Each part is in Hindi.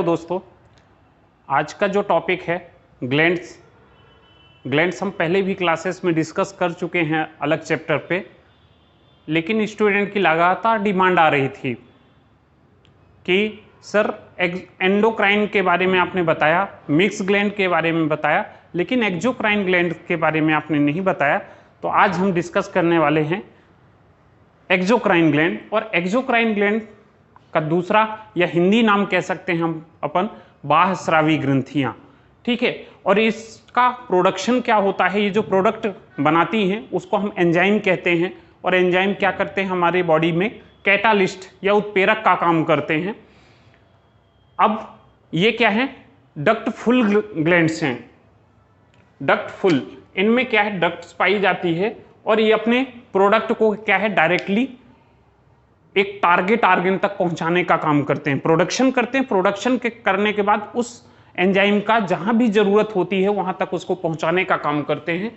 दोस्तों, आज का जो टॉपिक है ग्लैंड्स। ग्लैंड्स हम पहले भी क्लासेस में डिस्कस कर चुके हैं अलग चैप्टर पे, लेकिन स्टूडेंट की लगातार डिमांड आ रही थी कि सर एंडोक्राइन के बारे में आपने बताया, मिक्स ग्लैंड के बारे में बताया, लेकिन एक्सोक्राइन ग्लैंड के बारे में आपने नहीं बताया। तो आज हम डिस्कस करने वाले हैं एक्सोक्राइन ग्लैंड। और एक्सोक्राइन ग्लैंड का दूसरा या हिंदी नाम कह सकते हैं हम अपन बाह्यस्रावी ग्रंथियाँ, ठीक है। और इसका प्रोडक्शन क्या होता है, ये जो प्रोडक्ट बनाती हैं उसको हम एंजाइम कहते हैं। और एंजाइम क्या करते हैं, हमारे बॉडी में कैटालिस्ट या उत्प्रेरक का काम करते हैं। अब ये क्या है, डक्टफुल ग्लैंड्स हैं। डक्टफुल, इनमें क्या है, डक्ट्स पाई जाती है और ये अपने प्रोडक्ट को क्या है डायरेक्टली एक टारगेट ऑर्गन तक पहुंचाने का काम करते हैं, प्रोडक्शन करते हैं। प्रोडक्शन के करने के बाद उस एंजाइम का जहां भी जरूरत होती है वहां तक उसको पहुंचाने का काम करते हैं।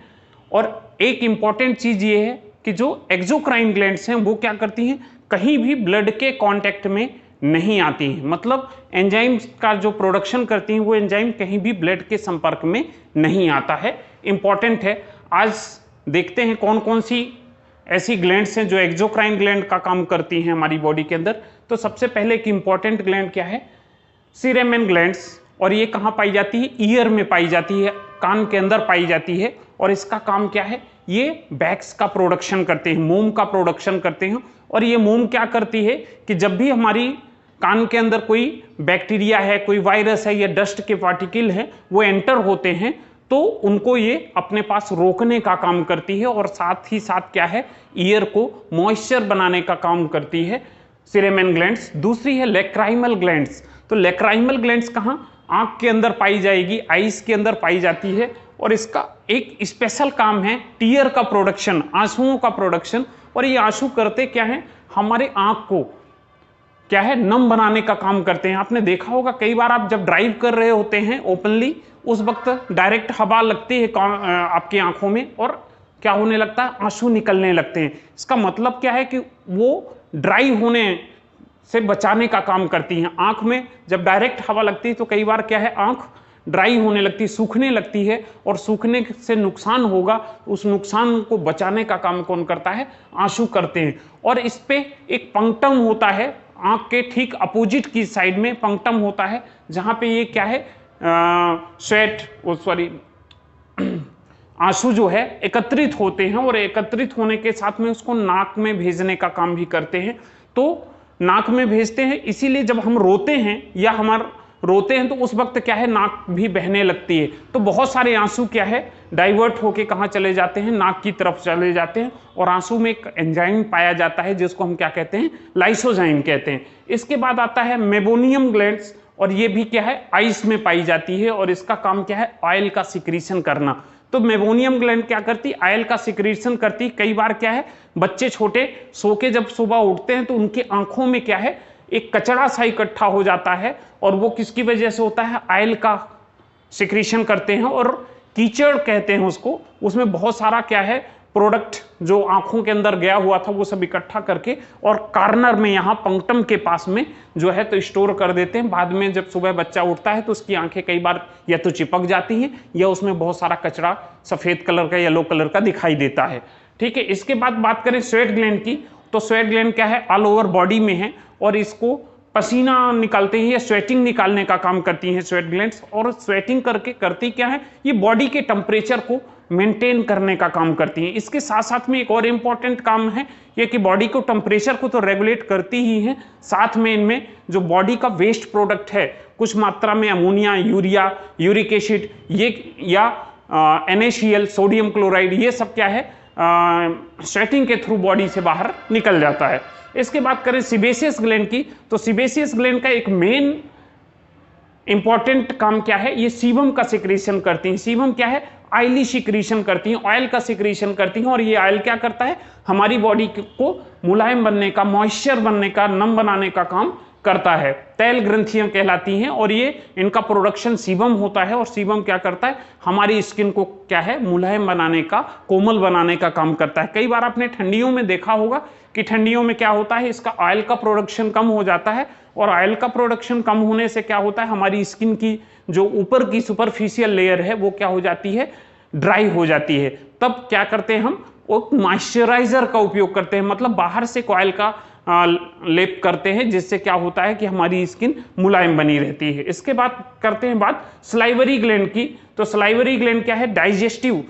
और एक इंपॉर्टेंट चीज ये है कि जो एक्सोक्राइन ग्लैंड्स हैं वो क्या करती हैं, कहीं भी ब्लड के कांटेक्ट में नहीं आती हैं। मतलब एंजाइम का जो प्रोडक्शन करती हैं वो एंजाइम कहीं भी ब्लड के संपर्क में नहीं आता है। इंपॉर्टेंट है। आज देखते हैं कौन कौन सी ऐसी ग्लैंड्स हैं जो एक्सोक्राइन ग्लैंड का काम करती हैं हमारी बॉडी के अंदर। तो सबसे पहले एक इंपॉर्टेंट ग्लैंड क्या है, सीरेमेन ग्लैंड्स। और ये कहाँ पाई जाती है, ईयर में पाई जाती है, कान के अंदर पाई जाती है। और इसका काम क्या है, ये वैक्स का प्रोडक्शन करते हैं, मोम का प्रोडक्शन करते हैं। और ये मोम क्या करती है कि जब भी हमारी कान के अंदर कोई बैक्टीरिया है, कोई वायरस है या डस्ट के पार्टिकल है वो एंटर होते हैं तो उनको ये अपने पास रोकने का काम करती है। और साथ ही साथ क्या है, ईयर को मॉइस्चर बनाने का काम करती है सीरेमेन ग्लैंड्स। दूसरी है लेक्राइमल ग्लैंड्स। तो लेक्राइमल ग्लैंड्स कहाँ, आंख के अंदर पाई जाएगी, आईज के अंदर पाई जाती है। और इसका एक स्पेशल काम है टीयर का प्रोडक्शन, आंसुओं का प्रोडक्शन। और ये आंसू करते क्या है, हमारे आंख को क्या है नम बनाने का काम करते हैं। आपने देखा होगा कई बार आप जब ड्राइव कर रहे होते हैं ओपनली, उस वक्त डायरेक्ट हवा लगती है आपकी आंखों में और क्या होने लगता है, आंसू निकलने लगते हैं। इसका मतलब क्या है कि वो ड्राई होने से बचाने का काम करती हैं। आंख में जब डायरेक्ट हवा लगती है तो कई बार क्या है, आंख ड्राई होने लगती है, सूखने लगती है। और सूखने से नुकसान होगा, उस नुकसान को बचाने का काम कौन करता है, आंसू करते हैं। और इस पे एक पंक्टम होता है, आंख के ठीक अपोजिट की साइड में पंक्टम होता है, जहां पे ये क्या है, आंसू जो है एकत्रित होते हैं। और एकत्रित होने के साथ में उसको नाक में भेजने का काम भी करते हैं। तो नाक में भेजते हैं, इसीलिए जब हम रोते हैं या रोते हैं तो उस वक्त क्या है, नाक भी बहने लगती है। तो बहुत सारे आंसू क्या है डाइवर्ट होके कहाँ चले जाते हैं, नाक की तरफ चले जाते हैं। और आंसू में एक एंजाइम पाया जाता है जिसको हम क्या कहते हैं, लाइसोजाइम कहते हैं। इसके बाद आता है मेबोनियम ग्लैंड्स। और ये भी क्या है, आइस में पाई जाती है। और इसका काम क्या है, ऑयल का सिक्रीशन करना। तो मेबोनियम ग्लैंड क्या करती, ऑयल का सिक्रीशन करती। कई बार क्या है, बच्चे छोटे सो के जब सुबह उठते हैं तो उनकी आंखों में क्या है, एक कचरा सा इकट्ठा हो जाता है। और वो किसकी वजह से होता है, ऑयल का सिक्रीशन करते हैं और कीचड़ कहते हैं उसको। उसमें बहुत सारा क्या है प्रोडक्ट जो आंखों के अंदर गया हुआ था वो सब इकट्ठा करके और कॉर्नर में यहाँ पंक्टम के पास में जो है तो स्टोर कर देते हैं। बाद में जब सुबह बच्चा उठता है तो उसकी आंखें कई बार या तो चिपक जाती हैं या उसमें बहुत सारा कचरा सफेद कलर का, येलो कलर का दिखाई देता है, ठीक है। इसके बाद बात करें स्वेट ग्लैंड की, तो स्वेट ग्लैंड क्या है, ऑल ओवर बॉडी में है और इसको पसीना निकालते हैं या स्वेटिंग निकालने का काम करती हैं स्वेट ग्लैंड्स। और स्वेटिंग करके करती क्या है, ये बॉडी के टेम्परेचर को मेंटेन करने का काम करती हैं। इसके साथ साथ में एक और इम्पॉर्टेंट काम है ये कि बॉडी को टेम्परेचर को तो रेगुलेट करती ही हैं, साथ में इनमें जो बॉडी का वेस्ट प्रोडक्ट है कुछ मात्रा में अमोनिया, यूरिया, यूरिक एसिड ये या NaCl, सोडियम क्लोराइड, ये सब क्या है स्वेटिंग के थ्रू बॉडी से बाहर निकल जाता है। इसके बाद करें सिबेसियस ग्लैंड की, तो सिबेसियस ग्लैंड का एक मेन इंपॉर्टेंट काम क्या है, ये सीबम का सिक्रीशन करती हैं। सीबम क्या है, ऑयली सिक्रीशन करती हैं, ऑयल का सिक्रीशन करती हैं। और ये ऑयल क्या करता है, हमारी बॉडी को मुलायम बनने का, मॉइस्चर बनने का, नम बनाने का काम करता है, तैल ग्रंथियां कहलाती हैं, और ये इनका प्रोडक्शन सीबम होता है, और सीबम क्या करता है, हमारी स्किन को क्या है, मुलायम बनाने का, कोमल बनाने का काम करता है। कई बार आपने ठंडियों में देखा होगा कि ठंडियों में क्या होता है, इसका ऑयल का प्रोडक्शन कम हो जाता है, और ऑयल का प्रोडक्शन कम होने से क्या होता है, हमारी स्किन की जो ऊपर की सुपरफिशियल लेयर है वो क्या हो जाती है, ड्राई हो जाती है। तब क्या करते हैं हम, वो मॉइस्चराइजर का उपयोग करते हैं, मतलब बाहर से ऑयल का लेप करते हैं, जिससे क्या होता है कि हमारी स्किन मुलायम बनी रहती है। इसके बाद करते हैं बात सलाइवरी ग्लैंड की। तो सलाइवरी ग्लैंड क्या है, डाइजेस्टिव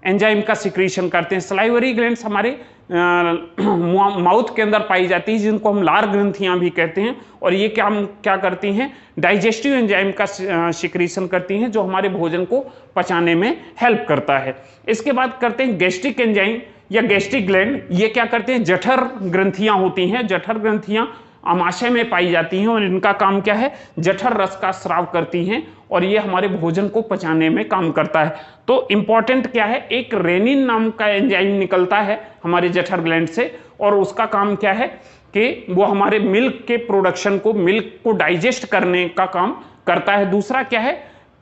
एंजाइम का सिक्रीशन करते हैं। सलाइवरी ग्लैंड्स हमारे माउथ के अंदर पाई जाती है, जिनको हम लार ग्रंथियां भी कहते हैं, और ये क्या करती हैं, डाइजेस्टिव एंजाइम का सिक्रीशन करती हैं, जो हमारे भोजन को पचाने में हेल्प करता है। इसके बाद करते हैं गैस्ट्रिक एंजाइम या गैस्ट्रिक ग्लैंड। ये क्या करते हैं, जठर ग्रंथियां होती हैं, जठर ग्रंथियां आमाशय में पाई जाती हैं, और इनका काम क्या है, जठर रस का स्राव करती हैं, और ये हमारे भोजन को पचाने में काम करता है। तो इंपॉर्टेंट क्या है, एक रेनिन नाम का एंजाइम निकलता है हमारे जठर ग्लैंड से, और उसका काम क्या है कि वो हमारे मिल्क के प्रोडक्शन को, मिल्क को डाइजेस्ट करने का काम करता है। दूसरा क्या है,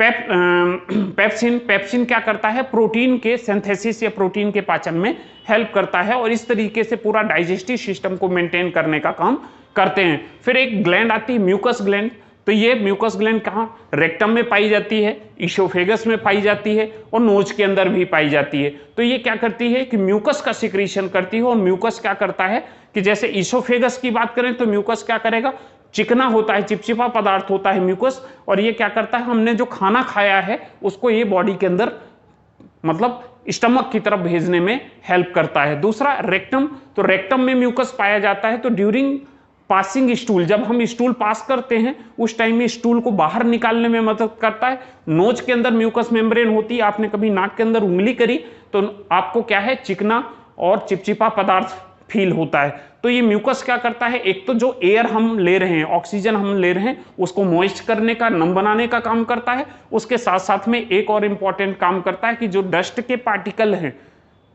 पेप्सिन। पेप्सिन क्या करता है, प्रोटीन के सिंथेसिस या प्रोटीन के पाचन में हेल्प करता है, और इस तरीके से पूरा डाइजेस्टिव सिस्टम को मेंटेन करने का काम करते हैं। फिर एक ग्लैंड आती है म्यूकस ग्लैंड। तो ये म्यूकस ग्लैंड कहाँ, रेक्टम में पाई जाती है, ईसोफेगस में पाई जाती है, और नोज के अंदर भी पाई जाती है। तो ये क्या करती है कि म्यूकस का सिक्रीशन करती है, और म्यूकस क्या करता है कि जैसे ईसोफेगस की बात करें तो म्यूकस क्या करेगा, चिकना होता है, चिपचिपा पदार्थ होता है म्यूकस, और ये क्या करता है, हमने जो खाना खाया है उसको ये बॉडी के अंदर मतलब स्टमक की तरफ भेजने में हेल्प करता है। दूसरा रेक्टम। तो रेक्टम में म्यूकस पाया जाता है, तो ड्यूरिंग पासिंग स्टूल, जब हम स्टूल पास करते हैं उस टाइम में स्टूल को बाहर निकालने में मदद करता है। नोज के अंदर म्यूकस मेम्ब्रेन होती है, आपने कभी नाक के अंदर उंगली करी तो आपको क्या है, चिकना और चिपचिपा पदार्थ फील होता है। तो ये म्यूकस क्या करता है, एक तो जो एयर हम ले रहे हैं, ऑक्सीजन हम ले रहे हैं, उसको मॉइस्ट करने का, नम बनाने का काम करता है। उसके साथ साथ में एक और इंपॉर्टेंट काम करता है कि जो डस्ट के पार्टिकल हैं,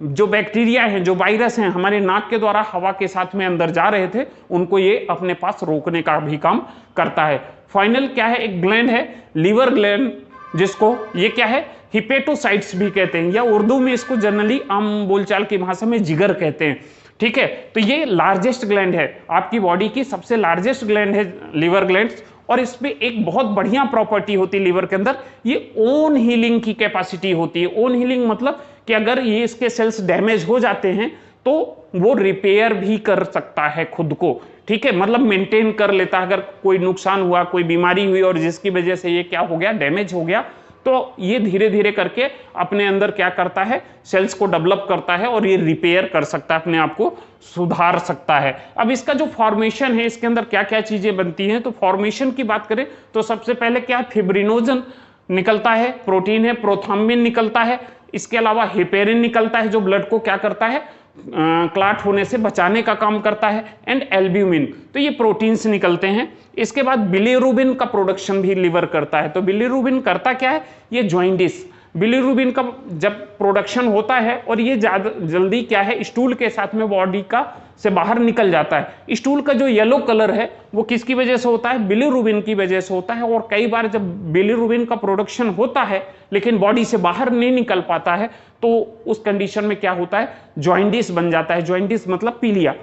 जो बैक्टीरिया हैं, जो वायरस हैं, हमारे नाक के द्वारा हवा के साथ में अंदर जा रहे थे, उनको ये अपने पास रोकने का भी काम करता है। फाइनल क्या है, एक ग्लैंड है लीवर ग्लैंड, जिसको ये क्या है, हिपेटोसाइट्स भी कहते हैं, या उर्दू में इसको जनरली आम बोलचाल की भाषा में जिगर कहते हैं। ठीक है, तो ये लार्जेस्ट ग्लैंड है, आपकी बॉडी की सबसे लार्जेस्ट ग्लैंड है लीवर ग्लैंड, और इसमें एक बहुत बढ़िया प्रॉपर्टी होती है लीवर के अंदर, ये ओन हीलिंग की कैपेसिटी होती है। ओन हीलिंग मतलब कि अगर ये इसके सेल्स डैमेज हो जाते हैं तो वो रिपेयर भी कर सकता है खुद को। ठीक है, मतलब मेंटेन कर लेता है। अगर कोई नुकसान हुआ, कोई बीमारी हुई और जिसकी वजह से ये क्या हो गया, डैमेज हो गया, तो ये धीरे धीरे करके अपने अंदर क्या करता है, सेल्स को डेवलप करता है और ये रिपेयर कर सकता है, अपने आप को सुधार सकता है। अब इसका जो फॉर्मेशन है, इसके अंदर क्या क्या चीजें बनती हैं, तो फॉर्मेशन की बात करें तो सबसे पहले क्या है, फिब्रिनोजन निकलता है, प्रोटीन है, प्रोथ्राम्बिन निकलता है, इसके अलावा हेपेरिन निकलता है जो ब्लड को क्या करता है, क्लॉट होने से बचाने का काम करता है, एंड एल्ब्यूमिन। तो ये प्रोटीन्स निकलते हैं। इसके बाद बिलीरुबिन का प्रोडक्शन भी लिवर करता है। तो बिलीरुबिन करता क्या है, ये जॉइंडिस, बिलीरुबिन का जब प्रोडक्शन होता है और ये ज्यादा जल्दी क्या है, स्टूल के साथ में बॉडी का से बाहर निकल जाता है। स्टूल का जो येलो कलर है वो किसकी वजह से होता है, बिलीरुबिन की वजह से होता है। और कई बार जब बिलीरुबिन का प्रोडक्शन होता है लेकिन बॉडी से बाहर नहीं निकल पाता है, तो उस कंडीशन में क्या होता है, जॉइंडिस बन जाता है। जॉइंडिस मतलब पीलिया।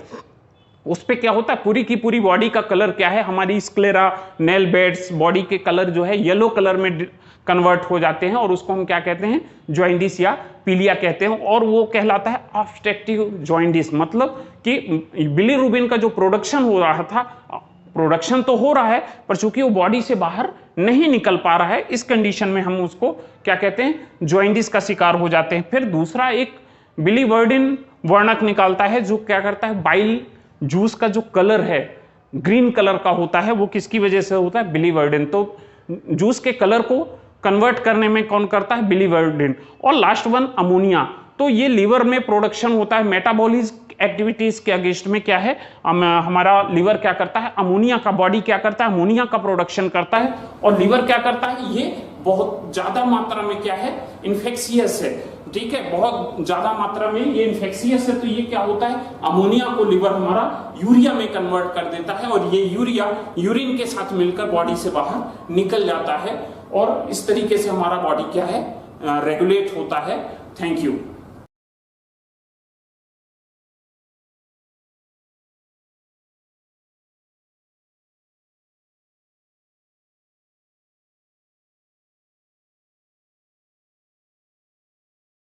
उस पे क्या होता है, पूरी की पूरी बॉडी का कलर क्या है, हमारी स्क्लेरा, नेल बेड्स, बॉडी के कलर जो है येलो कलर में कन्वर्ट हो जाते हैं, और उसको हम क्या कहते हैं, जॉइंडिस या पीलिया कहते हैं। और वो कहलाता है ऑब्स्ट्रक्टिव जॉइंडिस, मतलब कि बिलीरुबिन का जो प्रोडक्शन हो रहा था, प्रोडक्शन तो हो रहा है पर चूंकि वो बॉडी से बाहर नहीं निकल पा रहा है, इस कंडीशन में हम उसको क्या कहते हैं, जॉइंडिस का शिकार हो जाते हैं। फिर दूसरा एक बिलीवर्डिन वर्णक निकालता है जो क्या करता है, बाइल जूस का जो कलर है ग्रीन कलर का होता है, वो किसकी वजह से होता है, बिलीवर्डिन। तो जूस के कलर को कन्वर्ट करने में कौन करता है, बिलीवर्डिन। और लास्ट वन अमोनिया। तो ये लीवर में प्रोडक्शन होता है, मेटाबॉलिज्म एक्टिविटीज के अगेंस्ट में क्या है, हमारा लीवर क्या करता है, अमोनिया का, बॉडी क्या करता है, अमोनिया का प्रोडक्शन करता है। और लीवर क्या करता है, ये बहुत ज्यादा मात्रा में क्या है, इन्फेक्शियस है, ठीक है, बहुत ज्यादा मात्रा में ये इन्फेक्शियस है, तो ये क्या होता है, अमोनिया को लिवर हमारा यूरिया में कन्वर्ट कर देता है और ये यूरिया यूरिन के साथ मिलकर बॉडी से बाहर निकल जाता है और इस तरीके से हमारा बॉडी क्या है, रेगुलेट होता है। Thank you.